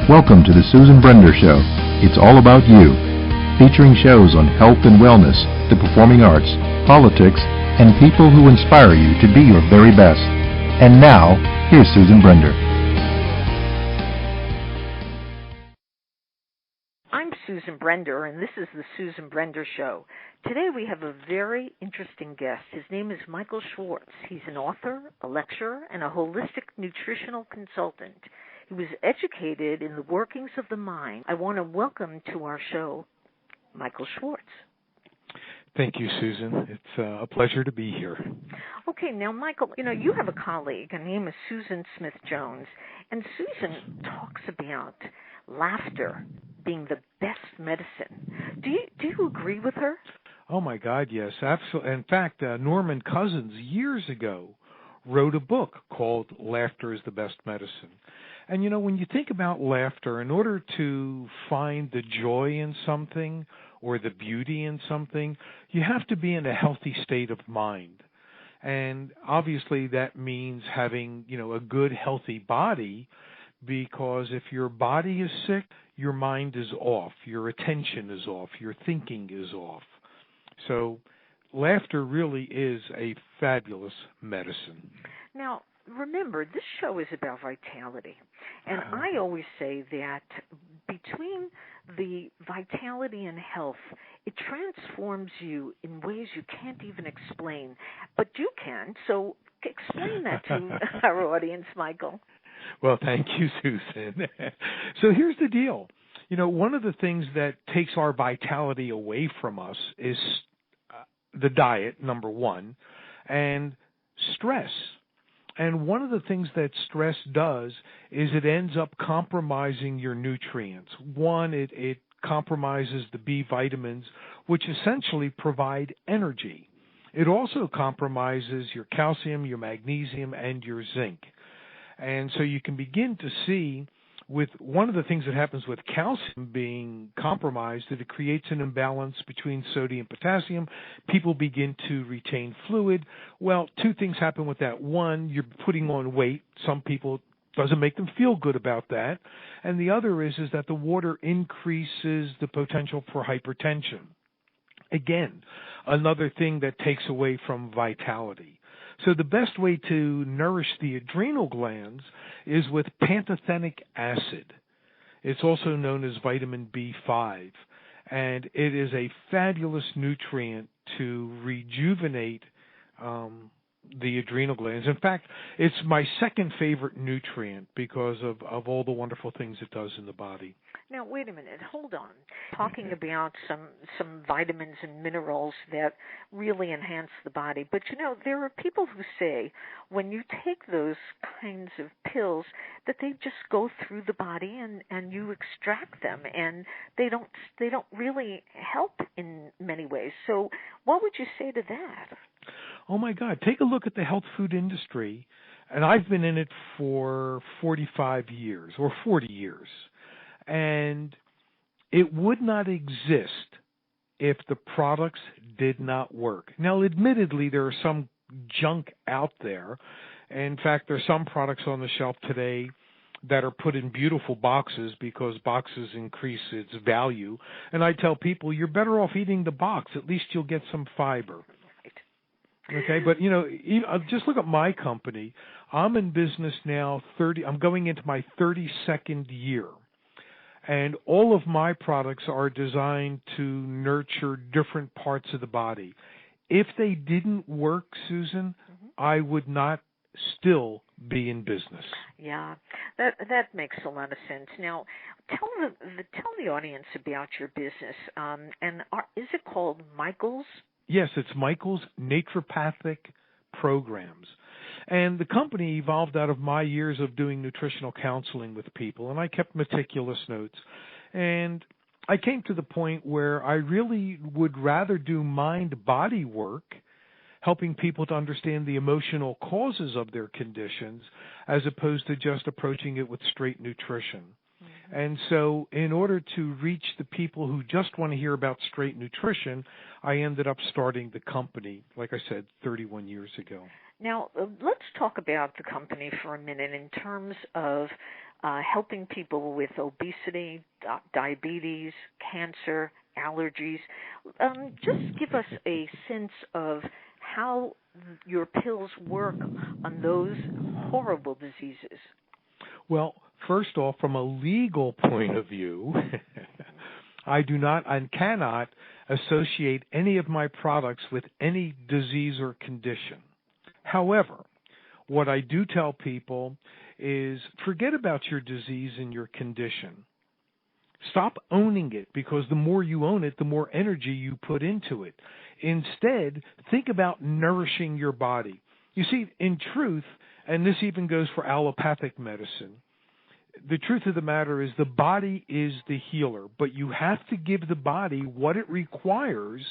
Welcome to the Susan Brender Show. It's all about you. Featuring shows on health and wellness, the performing arts, politics, and people who inspire you to be your very best. And now, here's Susan Brender. I'm Susan Brender, and this is the Susan Brender Show. Today we have a very interesting guest. His name is Michael Schwartz. He's an author, a lecturer, and a holistic nutritional consultant. He was educated in the workings of the mind. I want to welcome to our show Michael Schwartz. Thank you, Susan. It's a pleasure to be here. Okay, now, Michael, you have a colleague. Her name is Susan Smith-Jones, and Susan talks about laughter being the best medicine. Do you agree with her? Oh, my God, yes, absolutely. In fact, Norman Cousins, years ago, wrote a book called Laughter is the Best Medicine. And, when you think about laughter, in order to find the joy in something or the beauty in something, you have to be in a healthy state of mind. And obviously that means having, a good, healthy body, because if your body is sick, your mind is off, your attention is off, your thinking is off. So laughter really is a fabulous medicine. Now, remember, this show is about vitality. And I always say that between the vitality and health, it transforms you in ways you can't even explain. But you can, so explain that to our audience, Michael. Well, thank you, Susan. So here's the deal. One of the things that takes our vitality away from us is the diet, number one, and stress. And one of the things that stress does is it ends up compromising your nutrients. One, it compromises the B vitamins, which essentially provide energy. It also compromises your calcium, your magnesium, and your zinc. And so you can begin to see with one of the things that happens with calcium being compromised, that it creates an imbalance between sodium and potassium. People begin to retain fluid. Well, two things happen with that. One, you're putting on weight. Some people, doesn't make them feel good about that. And the other is that the water increases the potential for hypertension. Again, another thing that takes away from vitality. So the best way to nourish the adrenal glands is with pantothenic acid. It's also known as vitamin B5, and it is a fabulous nutrient to rejuvenate the adrenal glands. In fact, it's my second favorite nutrient because of all the wonderful things it does in the body. Now, wait a minute. Hold on. Talking about some vitamins and minerals that really enhance the body. But, there are people who say when you take those kinds of pills that they just go through the body and you extract them, and they don't really help in many ways. So what would you say to that? Oh, my God. Take a look at the health food industry, and I've been in it for 45 years or 40 years. And it would not exist if the products did not work. Now, admittedly, there are some junk out there. In fact, there are some products on the shelf today that are put in beautiful boxes because boxes increase its value. And I tell people, you're better off eating the box. At least you'll get some fiber. Okay, but, just look at my company. I'm in business now I'm going into my 32nd year. And all of my products are designed to nurture different parts of the body. If they didn't work, Susan, I would not still be in business. Yeah, that makes a lot of sense. Now, tell the audience about your business. Is it called Michael's? Yes, it's Michael's Naturopathic Programs. And the company evolved out of my years of doing nutritional counseling with people, and I kept meticulous notes. And I came to the point where I really would rather do mind-body work, helping people to understand the emotional causes of their conditions, as opposed to just approaching it with straight nutrition. And so in order to reach the people who just want to hear about straight nutrition, I ended up starting the company, like I said, 31 years ago. Now, let's talk about the company for a minute in terms of helping people with obesity, diabetes, cancer, allergies. Just give us a sense of how your pills work on those horrible diseases. Well, first off, from a legal point of view, I do not and cannot associate any of my products with any disease or condition. However, what I do tell people is forget about your disease and your condition. Stop owning it, because the more you own it, the more energy you put into it. Instead, think about nourishing your body. You see, in truth, and this even goes for allopathic medicine, the truth of the matter is the body is the healer, but you have to give the body what it requires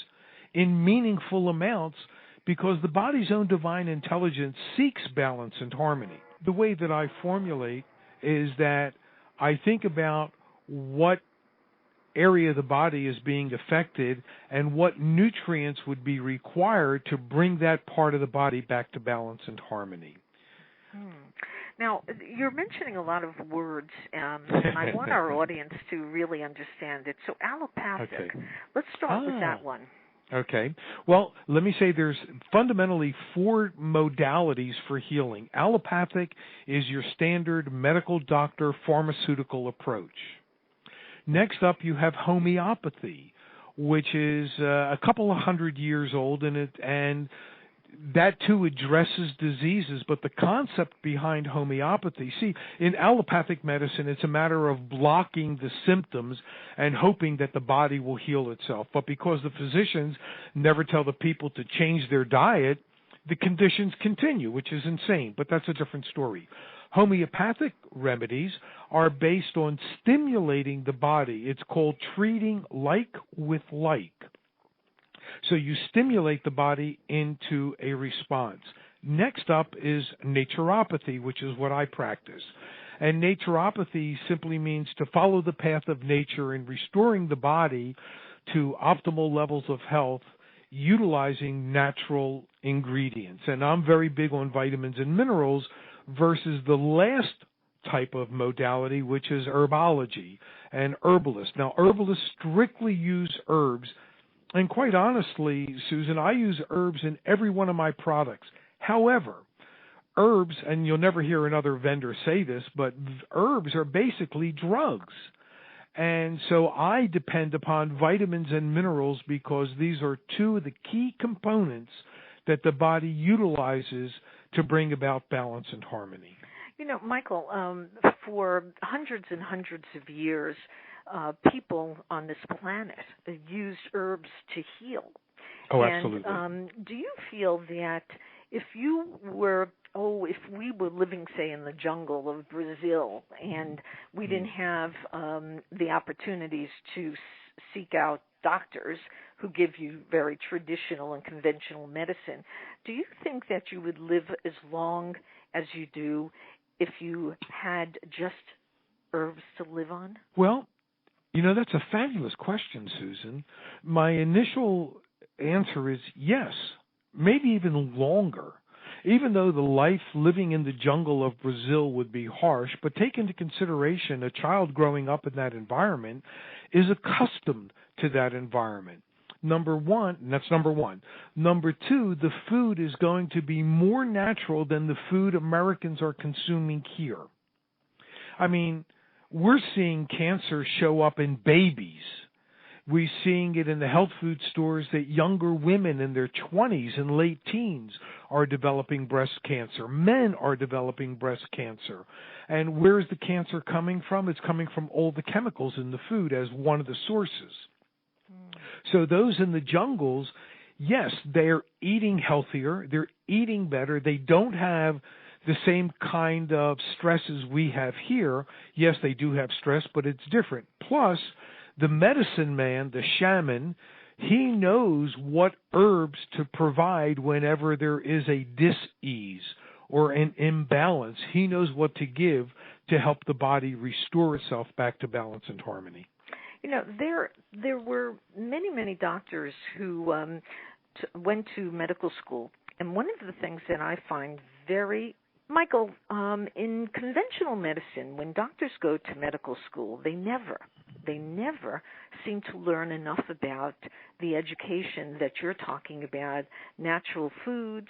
in meaningful amounts, because the body's own divine intelligence seeks balance and harmony. The way that I formulate is that I think about what area of the body is being affected and what nutrients would be required to bring that part of the body back to balance and harmony. Now, you're mentioning a lot of words, and I want our audience to really understand it. So allopathic, Okay. Let's start with that one. Okay. Well, let me say there's fundamentally 4 modalities for healing. Allopathic is your standard medical doctor pharmaceutical approach. Next up, you have homeopathy, which is a couple of 100 years old, and that too addresses diseases, but the concept behind homeopathy, see, in allopathic medicine, it's a matter of blocking the symptoms and hoping that the body will heal itself. But because the physicians never tell the people to change their diet, the conditions continue, which is insane, but that's a different story. Homeopathic remedies are based on stimulating the body. It's called treating like with like. So you stimulate the body into a response. Next up is naturopathy, which is what I practice. And naturopathy simply means to follow the path of nature in restoring the body to optimal levels of health, utilizing natural ingredients. And I'm very big on vitamins and minerals versus the last type of modality, which is herbology and herbalists. Now, herbalists strictly use herbs. And quite honestly, Susan, I use herbs in every one of my products. However, herbs, and you'll never hear another vendor say this, but herbs are basically drugs. And so I depend upon vitamins and minerals because these are 2 of the key components that the body utilizes to bring about balance and harmony. You know, Michael, for hundreds and hundreds of years, people on this planet used herbs to heal. Oh, absolutely. And do you feel that if we were living, say, in the jungle of Brazil and we didn't have the opportunities to seek out doctors who give you very traditional and conventional medicine, do you think that you would live as long as you do if you had just herbs to live on? Well, you know, that's a fabulous question, Susan. My initial answer is yes, maybe even longer. Even though the life living in the jungle of Brazil would be harsh, but take into consideration a child growing up in that environment is accustomed to that environment. Number one, and that's number one. Number 2, the food is going to be more natural than the food Americans are consuming here. I mean, we're seeing cancer show up in babies. We're seeing it in the health food stores that younger women in their 20s and late teens are developing breast cancer. Men are developing breast cancer. And where is the cancer coming from? It's coming from all the chemicals in the food as one of the sources. So those in the jungles, yes, they're eating healthier, they're eating better, they don't have the same kind of stresses we have here. Yes, they do have stress, but it's different. Plus, the medicine man, the shaman, he knows what herbs to provide whenever there is a dis-ease or an imbalance. He knows what to give to help the body restore itself back to balance and harmony. You know, there were many doctors who went to medical school And one of the things that I find Michael, in conventional medicine, when doctors go to medical school, they never seem to learn enough about the education that you're talking about, natural foods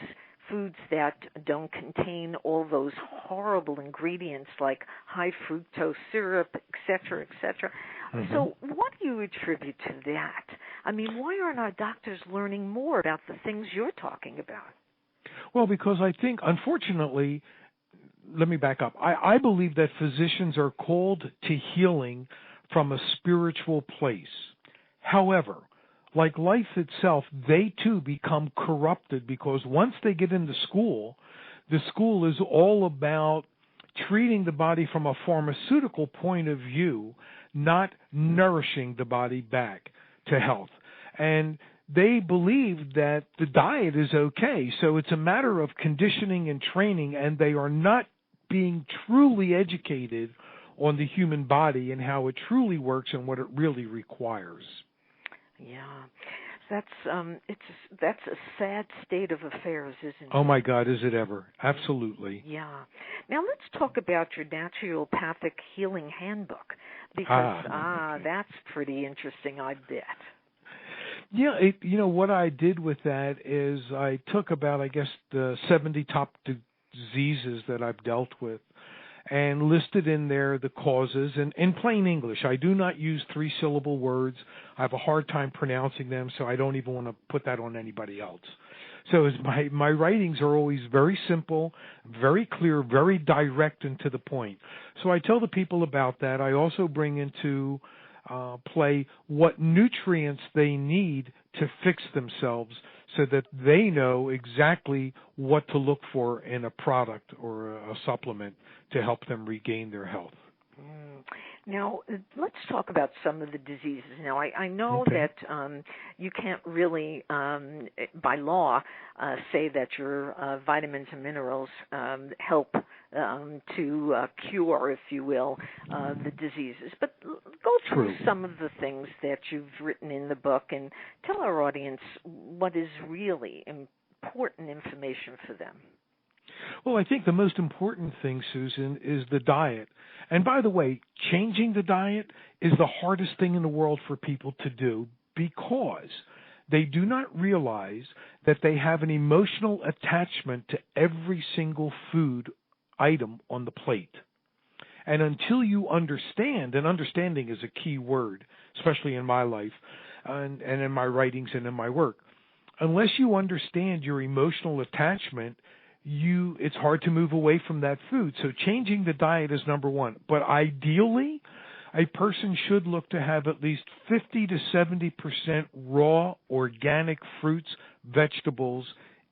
that don't contain all those horrible ingredients like high fructose syrup, et cetera, et cetera. Mm-hmm. So what do you attribute to that? I mean, why aren't our doctors learning more about the things you're talking about? Well, because I think, unfortunately, let me back up. I believe that physicians are called to healing from a spiritual place. However, like life itself, they too become corrupted because once they get into school, the school is all about treating the body from a pharmaceutical point of view, not nourishing the body back to health. And they believe that the diet is okay. So it's a matter of conditioning and training, and they are not being truly educated on the human body and how it truly works and what it really requires. Yeah, that's a sad state of affairs, isn't it? Oh my God, is it ever? Absolutely. Yeah. Now let's talk about your naturopathic healing handbook, because that's pretty interesting, I bet. Yeah, what I did with that is I took about, I guess, the 70 top diseases that I've dealt with and listed in there the causes. And in plain English, I do not use 3-syllable words. I have a hard time pronouncing them, so I don't even want to put that on anybody else. So my writings are always very simple, very clear, very direct and to the point. So I tell the people about that. I also bring into play what nutrients they need to fix themselves so that they know exactly what to look for in a product or a supplement to help them regain their health. Now, let's talk about some of the diseases. Now, I know that you can't really, by law, say that your vitamins and minerals help to cure, if you will, the diseases. But go through some of the things that you've written in the book and tell our audience what is really important information for them. Well, I think the most important thing, Susan, is the diet. And by the way, changing the diet is the hardest thing in the world for people to do because they do not realize that they have an emotional attachment to every single food item on the plate. And until you understand, and understanding is a key word, especially in my life and in my writings and in my work, unless you understand your emotional attachment, it's hard to move away from that food. So changing the diet is number one. But ideally, a person should look to have at least 50 to 70% raw organic fruits, vegetables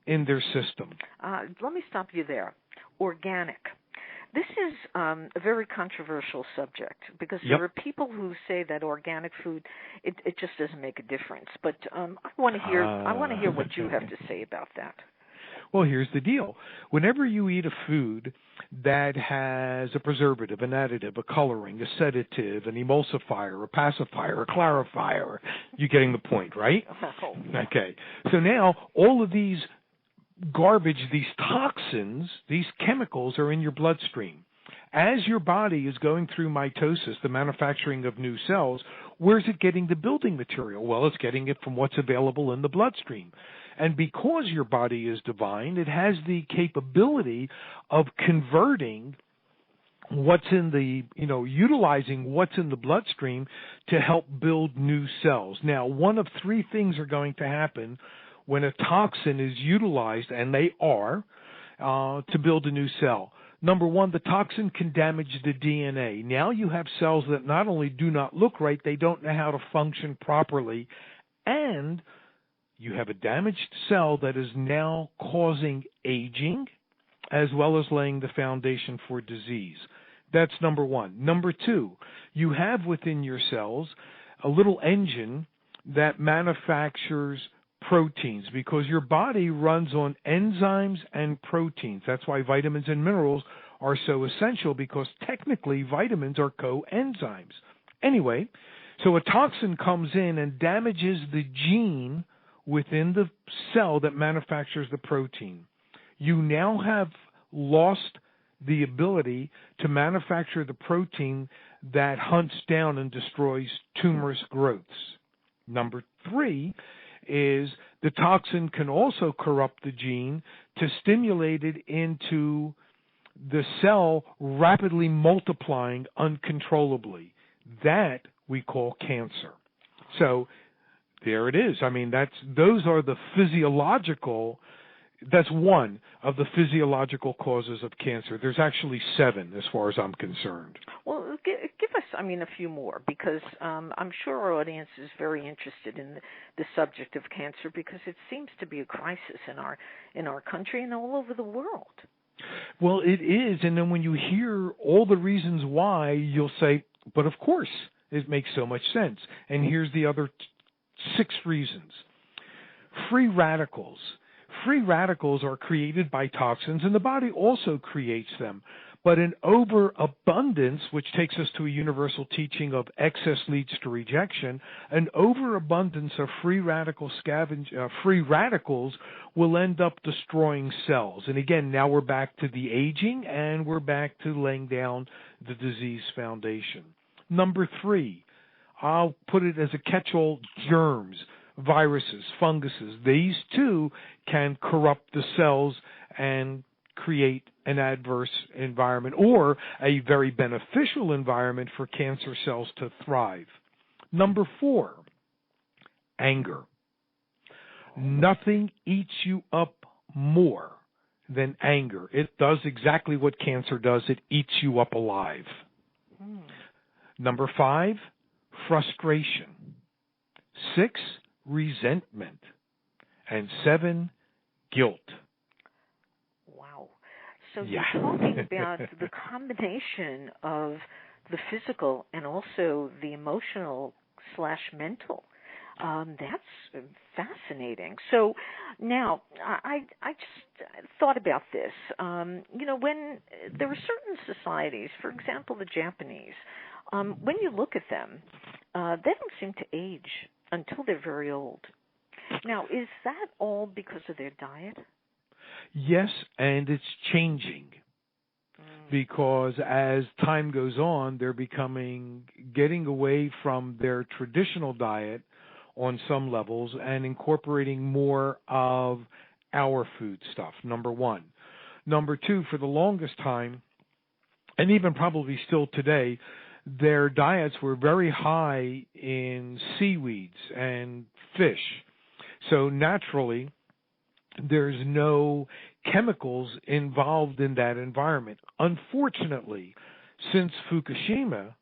in their system. Let me stop you there. Organic. This is a very controversial subject because there are people who say that organic food it just doesn't make a difference. But I want to hear what you have to say about that. Well, here's the deal. Whenever you eat a food that has a preservative, an additive, a coloring, a sedative, an emulsifier, a pacifier, a clarifier, you're getting the point, right? Okay. So now all of these garbage, these toxins, these chemicals are in your bloodstream. As your body is going through mitosis, the manufacturing of new cells, where's it getting the building material? Well, it's getting it from what's available in the bloodstream. And because your body is divine, it has the capability of converting what's in the, utilizing what's in the bloodstream to help build new cells. Now, one of three things are going to happen when a toxin is utilized, and they are, to build a new cell. Number one, the toxin can damage the DNA. Now you have cells that not only do not look right, they don't know how to function properly, and you have a damaged cell that is now causing aging as well as laying the foundation for disease. That's number one. Number two, you have within your cells a little engine that manufactures proteins because your body runs on enzymes and proteins. That's why vitamins and minerals are so essential because technically vitamins are coenzymes. Anyway, so a toxin comes in and damages the gene within the cell that manufactures the protein. You now have lost the ability to manufacture the protein that hunts down and destroys tumorous growths. Number 3 is the toxin can also corrupt the gene to stimulate it into the cell rapidly multiplying uncontrollably. That we call cancer. So there it is. I mean, those are the physiological. That's one of the physiological causes of cancer. There's actually 7 as far as I'm concerned. Well, give us, a few more, because I'm sure our audience is very interested in the subject of cancer, because it seems to be a crisis in our country and all over the world. Well, it is, and then when you hear all the reasons why, you'll say, but of course, it makes so much sense. And here's the other 6 reasons. Free radicals. Free radicals are created by toxins, and the body also creates them. But an overabundance, which takes us to a universal teaching of excess leads to rejection, an overabundance of free radicals will end up destroying cells. And again, now we're back to the aging, and we're back to laying down the disease foundation. Number 3, I'll put it as a catch-all: germs, viruses, funguses. These too can corrupt the cells and create an adverse environment or a very beneficial environment for cancer cells to thrive. Number 4, anger. Nothing eats you up more than anger. It does exactly what cancer does. It eats you up alive. Number 5, frustration. 6, resentment. And 7, guilt. Wow. So yeah. You're talking about the combination of the physical and also the emotional/mental. That's fascinating. So now I just thought about this. When there are certain societies, for example, the Japanese, when you look at them, they don't seem to age until they're very old. Now, is that all because of their diet? Yes, and it's changing. Because as time goes on, they're getting away from their traditional diet on some levels and incorporating more of our food stuff, number 1. Number 2, for the longest time, and even probably still today, their diets were very high in seaweeds and fish. So naturally, there's no chemicals involved in that environment. Unfortunately, since Fukushima,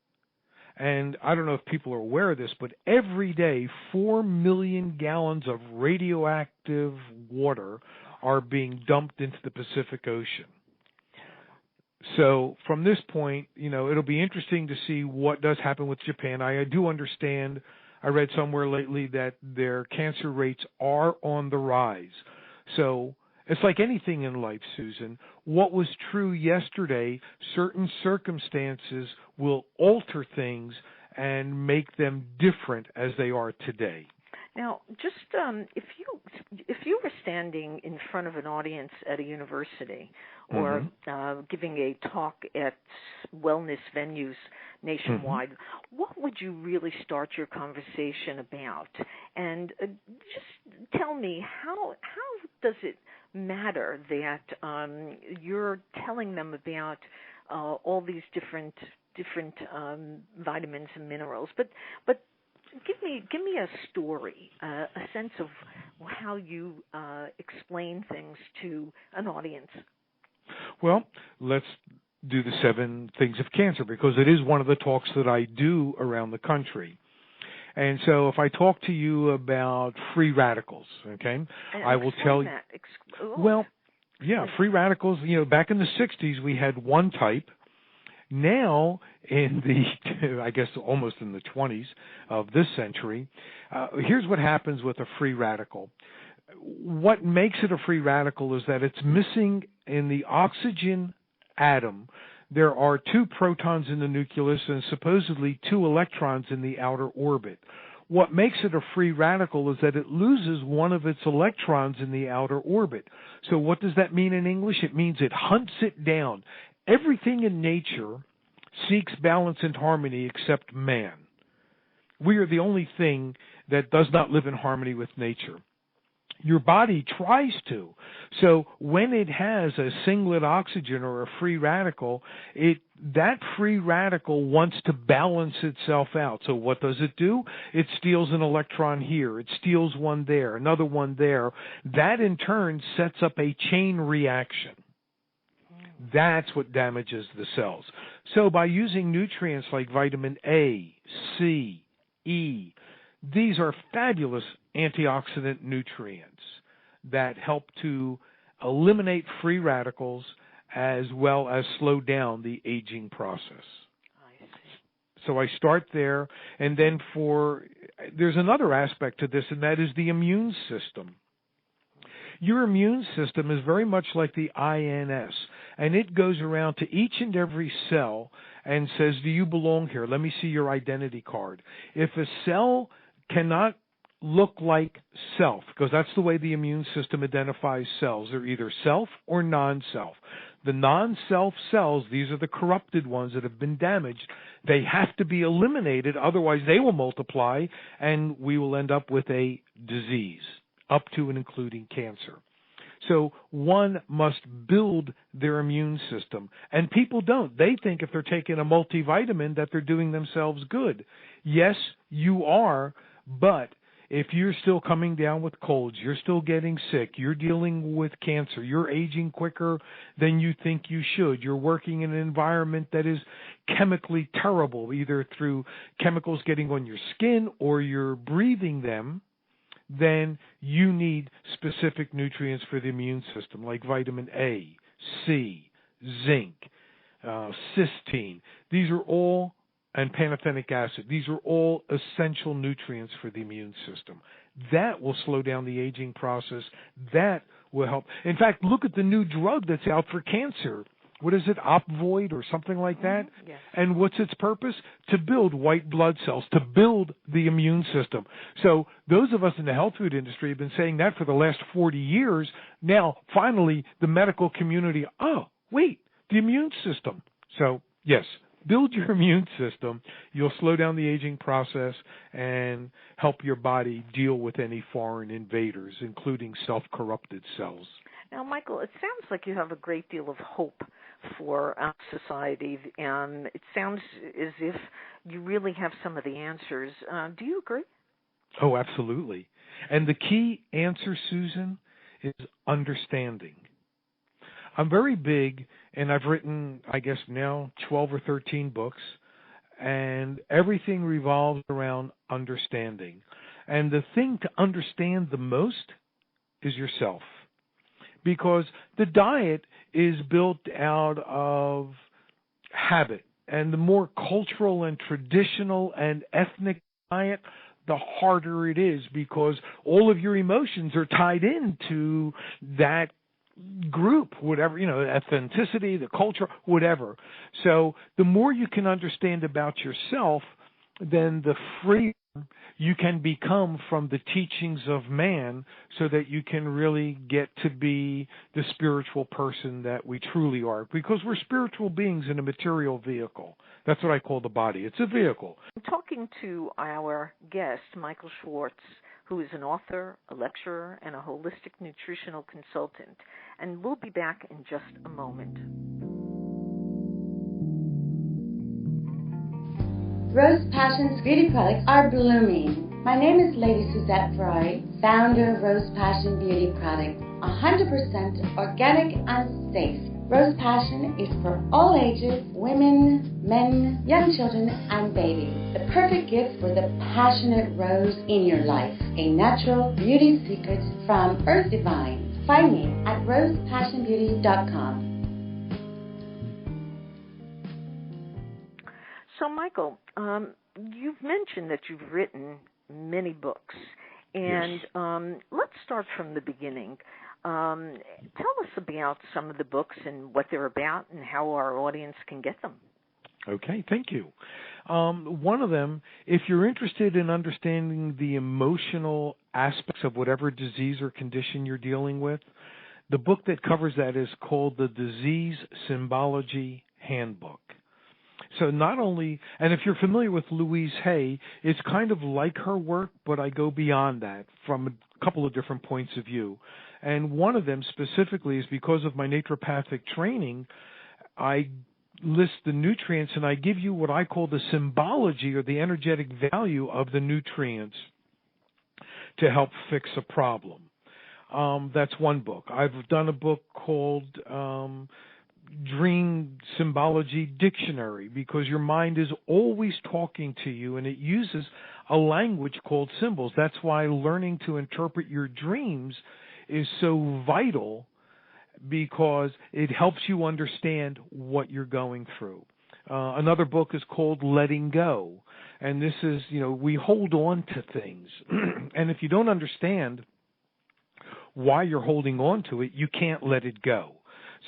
and I don't know if people are aware of this, but every day 4 million gallons of radioactive water are being dumped into the Pacific Ocean. So from this point, it'll be interesting to see what does happen with Japan. I do understand, I read somewhere lately that their cancer rates are on the rise. So it's like anything in life, Susan. What was true yesterday, certain circumstances will alter things and make them different as they are today. Now, just if you were standing in front of an audience at a university or giving a talk at wellness venues nationwide, what would you really start your conversation about? And just tell me, how does it matter that you're telling them about all these different vitamins and minerals, but give me a story, a sense of how you explain things to an audience. Well, let's do the 7 things of cancer, because it is one of the talks that I do around the country. And so if I talk to you about free radicals, okay, I will tell you. Well, yeah, free radicals, back in the 60s we had one type. Now, in the, I guess almost in the 20s of this century, here's what happens with a free radical. What makes it a free radical is that it's missing in the oxygen atom. There are 2 protons in the nucleus and supposedly 2 electrons in the outer orbit. what makes it a free radical is that it loses one of its electrons in the outer orbit. So what does that mean in English? It means it hunts it down. Everything in nature seeks balance and harmony except man. We are the only thing that does not live in harmony with nature. Your body tries to. So when it has a singlet oxygen or a free radical, that free radical wants to balance itself out. So what does it do? It steals an electron here. It steals one there, another one there. That in turn sets up a chain reaction. That's what damages the cells. So by using nutrients like vitamin A, C, E, these are fabulous antioxidant nutrients that help to eliminate free radicals as well as slow down the aging process. I see. So I start there, and then there's another aspect to this, and that is the immune system. Your immune system is very much like the INS, and it goes around to each and every cell and says, do you belong here? Let me see your identity card. If a cell cannot look like self, because that's the way the immune system identifies cells. They're either self or non-self. The non-self cells, these are the corrupted ones that have been damaged. They have to be eliminated, otherwise they will multiply, and we will end up with a disease, up to and including cancer. So one must build their immune system. And people don't. They think if they're taking a multivitamin that they're doing themselves good. Yes, you are, but if you're still coming down with colds, you're still getting sick, you're dealing with cancer, you're aging quicker than you think you should, you're working in an environment that is chemically terrible, either through chemicals getting on your skin or you're breathing them, then you need specific nutrients for the immune system, like vitamin A, C, zinc, cysteine. These are all, and pantothenic acid. These are all essential nutrients for the immune system. That will slow down the aging process. That will help. In fact, look at the new drug that's out for cancer. What is it, Opvoid or something like that? Yes. And what's its purpose? To build white blood cells, to build the immune system. So those of us in the health food industry have been saying that for the last 40 years. Now, finally, the medical community, the immune system. So, yes, build your immune system. You'll slow down the aging process and help your body deal with any foreign invaders, including self-corrupted cells. Now, Michael, it sounds like you have a great deal of hope for our society, and it sounds as if you really have some of the answers. Do you agree? Oh, absolutely. And the key answer, Susan, is understanding. I'm very big, and I've written, I guess now, 12 or 13 books, and everything revolves around understanding. And the thing to understand the most is yourself. Because the diet is built out of habit. And the more cultural and traditional and ethnic diet, the harder it is, because all of your emotions are tied into that group, whatever, authenticity, the culture, whatever. So the more you can understand about yourself, then the freer you can become from the teachings of man, so that you can really get to be the spiritual person that we truly are, because we're spiritual beings in a material vehicle. That's what I call the body. It's a vehicle. I'm talking to our guest, Michael Schwartz, who is an author, a lecturer, and a holistic nutritional consultant. And we'll be back in just a moment. Rose Passion's beauty products are blooming. My name is Lady Suzette Fry, founder of Rose Passion Beauty Products, 100% organic and safe. Rose Passion is for all ages, women, men, young children, and babies. The perfect gift for the passionate rose in your life. A natural beauty secret from Earth Divine. Find me at rosepassionbeauty.com. So, Michael, you've mentioned that you've written many books, and yes. Let's start from the beginning. Tell us about some of the books and what they're about and how our audience can get them. Okay, thank you. One of them, if you're interested in understanding the emotional aspects of whatever disease or condition you're dealing with, the book that covers that is called the Disease Symbology Handbook. So not only, and if you're familiar with Louise Hay, it's kind of like her work, but I go beyond that from a couple of different points of view. And one of them specifically is because of my naturopathic training, I list the nutrients and I give you what I call the symbology or the energetic value of the nutrients to help fix a problem. That's one book. I've done a book called Dream Symbology Dictionary, because your mind is always talking to you and it uses a language called symbols. That's why learning to interpret your dreams is so vital, because it helps you understand what you're going through. Another book is called Letting Go. And this is, we hold on to things. And if you don't understand why you're holding on to it, you can't let it go.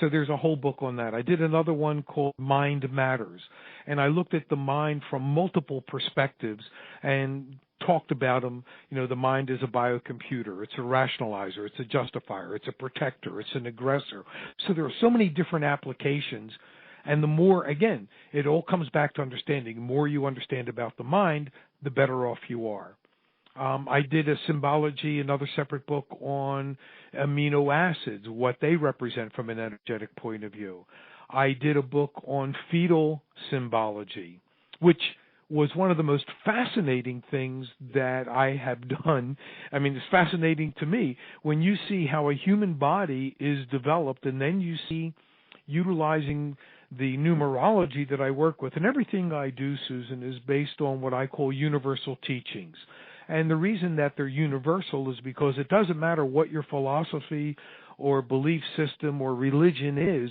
So there's a whole book on that. I did another one called Mind Matters, and I looked at the mind from multiple perspectives and talked about them. The mind is a biocomputer. It's a rationalizer. It's a justifier. It's a protector. It's an aggressor. So there are so many different applications. And the more, again, it all comes back to understanding. The more you understand about the mind, the better off you are. I did a symbology, another separate book on amino acids, what they represent from an energetic point of view. I did a book on fetal symbology, which was one of the most fascinating things that I have done. I mean, it's fascinating to me when you see how a human body is developed, and then you see utilizing the numerology that I work with. And everything I do, Susan, is based on what I call universal teachings. And the reason that they're universal is because it doesn't matter what your philosophy or belief system or religion is.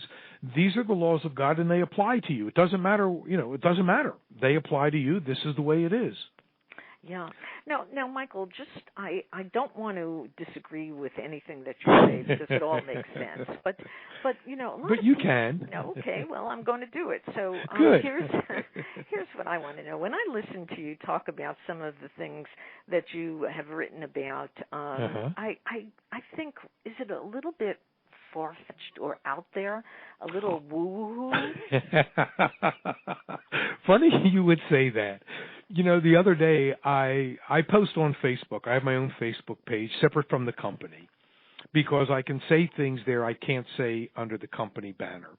These are the laws of God, and they apply to you. It doesn't matter, it doesn't matter. They apply to you. This is the way it is. Yeah. Now, Michael, I don't want to disagree with anything that you say because it all makes sense. But But you can. Okay. Well, I'm going to do it. So Good. here's what I want to know. When I listen to you talk about some of the things that you have written about, I think, is it a little bit far-fetched or out there, a little woo-hoo? Funny you would say that. The other day I post on Facebook. I have my own Facebook page separate from the company, because I can say things there I can't say under the company banner.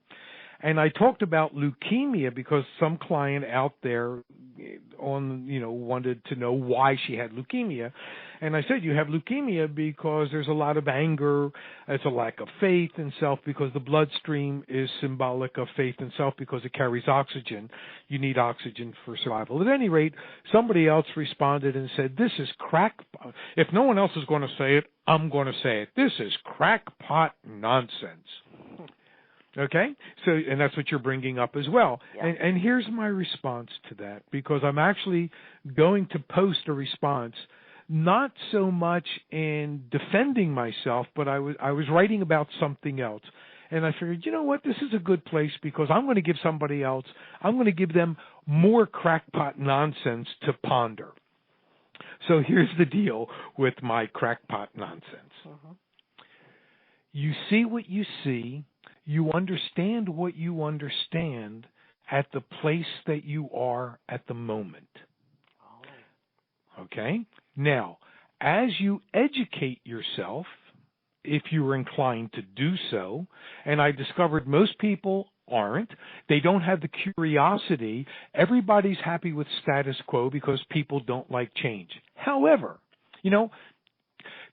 And I talked about leukemia because some client out there wanted to know why she had leukemia. And I said, you have leukemia because there's a lot of anger. It's a lack of faith in self, because the bloodstream is symbolic of faith in self because it carries oxygen. You need oxygen for survival. At any rate, somebody else responded and said, this is crackpot. If no one else is going to say it, I'm going to say it. This is crackpot nonsense. Okay? So, and that's what you're bringing up as well. Yeah. And here's my response to that, because I'm actually going to post a response, not so much in defending myself, but I was writing about something else. And I figured, you know what, this is a good place, because I'm going to give somebody else, I'm going to give them more crackpot nonsense to ponder. So here's the deal with my crackpot nonsense. You see what you see. You understand what you understand at the place that you are at the moment. Okay? Now, as you educate yourself, if you are inclined to do so, and I discovered most people aren't, they don't have the curiosity. Everybody's happy with status quo because people don't like change. However,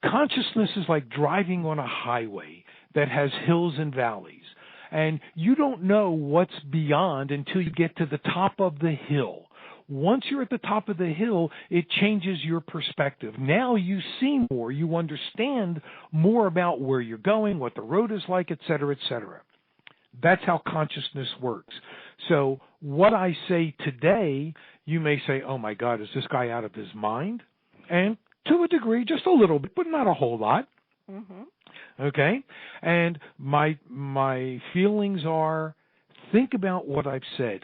consciousness is like driving on a highway that has hills and valleys. And you don't know what's beyond until you get to the top of the hill. Once you're at the top of the hill, it changes your perspective. Now you see more. You understand more about where you're going, what the road is like, et cetera, et cetera. That's how consciousness works. So what I say today, you may say, oh, my God, is this guy out of his mind? And to a degree, just a little bit, but not a whole lot. Okay? And my feelings are, think about what I've said.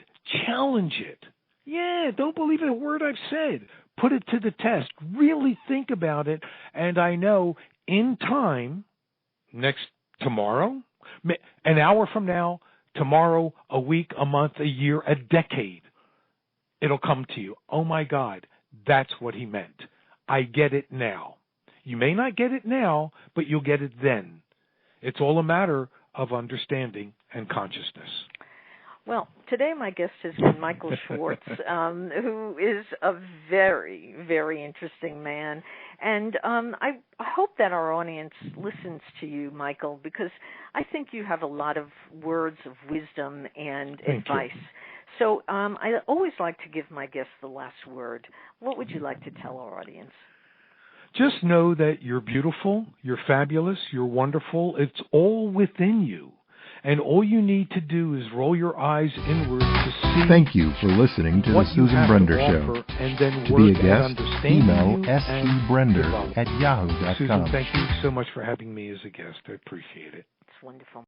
challenge it. Yeah, don't believe a word I've said. Put it to the test. Really think about it. And I know in time, tomorrow, an hour from now, tomorrow, a week, a month, a year, a decade, it'll come to you. Oh, my God, that's what he meant. I get it now. You may not get it now, but you'll get it then. It's all a matter of understanding and consciousness. Well, today my guest has been Michael Schwartz, who is a very, very interesting man. And I hope that our audience listens to you, Michael, because I think you have a lot of words of wisdom and advice. So I always like to give my guests the last word. What would you like to tell our audience? Just know that you're beautiful, you're fabulous, you're wonderful. It's all within you. And all you need to do is roll your eyes inward to see. Thank you for listening to the Susan Brender Show. And then to be a guest, email sebrender@yahoo.com. Susan, thank you so much for having me as a guest. I appreciate it. It's wonderful.